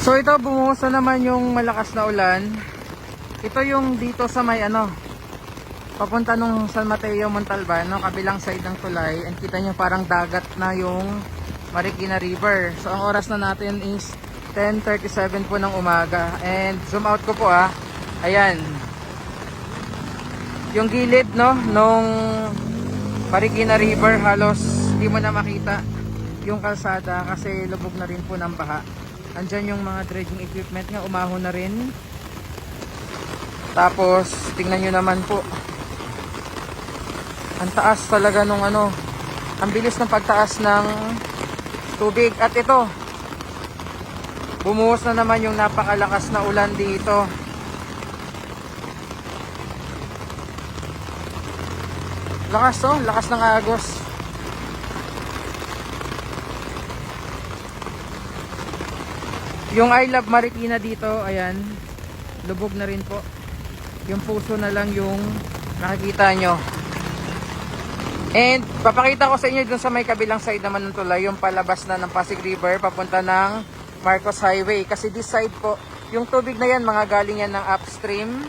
So ito, bumuhos na naman yung malakas na ulan. Ito yung dito sa may papunta nung San Mateo, Montalban, no, kabilang side ng tulay. And kita nyo parang dagat na yung Marikina River. So ang oras na natin is 10:37 po ng umaga. And zoom out ko po ayan. Yung gilid, no, nung Marikina River, halos hindi mo na makita yung kalsada kasi lubog na rin po ng baha. Andyan yung mga dredging equipment nga, umahon na rin. Tapos tingnan nyo naman po, ang taas talaga nung ang bilis ng pagtaas ng tubig. At ito, bumuhos na naman yung napakalakas na ulan dito. Lakas lakas ng agos. Yung I Love Marikina dito, ayan, lubog na rin po. Yung puso na lang yung nakikita nyo. And papakita ko sa inyo dun sa may kabilang side naman ng tulay, yung palabas na ng Pasig River papunta ng Marcos Highway. Kasi this side po, yung tubig na yan, mga galing yan ng upstream,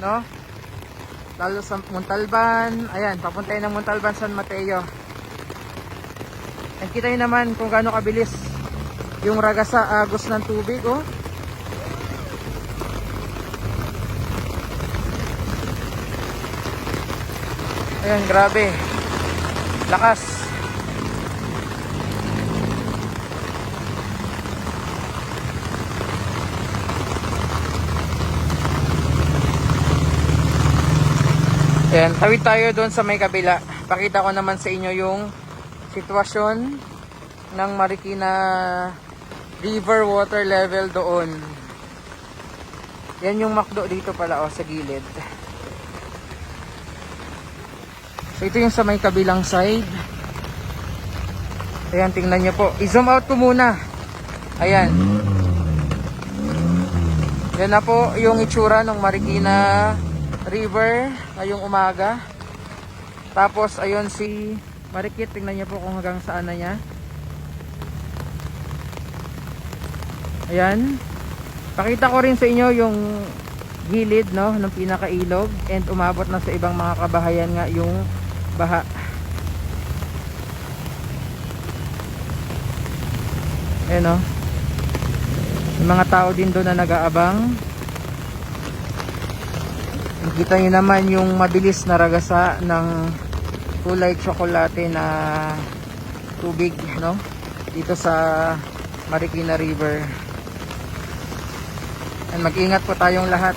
no? Lalo sa Montalban, ayan, papunta yan ng Montalban, San Mateo. And kita nyo naman kung gaano kabilis yung ragasa agos ng tubig, Ayan, grabe. Lakas. Ayan, tawid tayo doon sa may kabila. Pakita ko naman sa inyo yung sitwasyon ng Marikina River water level doon. Yan yung makdo dito pala sa gilid. So ito yung sa may kabilang side. Ayan, tingnan nyo po. I-zoom out ko muna. Ayan. Yan na po yung itsura ng Marikina River ngayong umaga. Tapos ayun si Marikit. Tingnan nyo po kung hanggang saan na niya. Ayan. Pakita ko rin sa inyo yung gilid, no, ng pinakailog. And umabot na sa ibang mga kabahayan nga yung baha. Ayan, no. Yung mga tao din doon na nag-aabang. Kita nyo naman yung mabilis na ragasa ng kulay tsokolate na tubig, no, dito sa Marikina River. And mag-ingat po tayong lahat.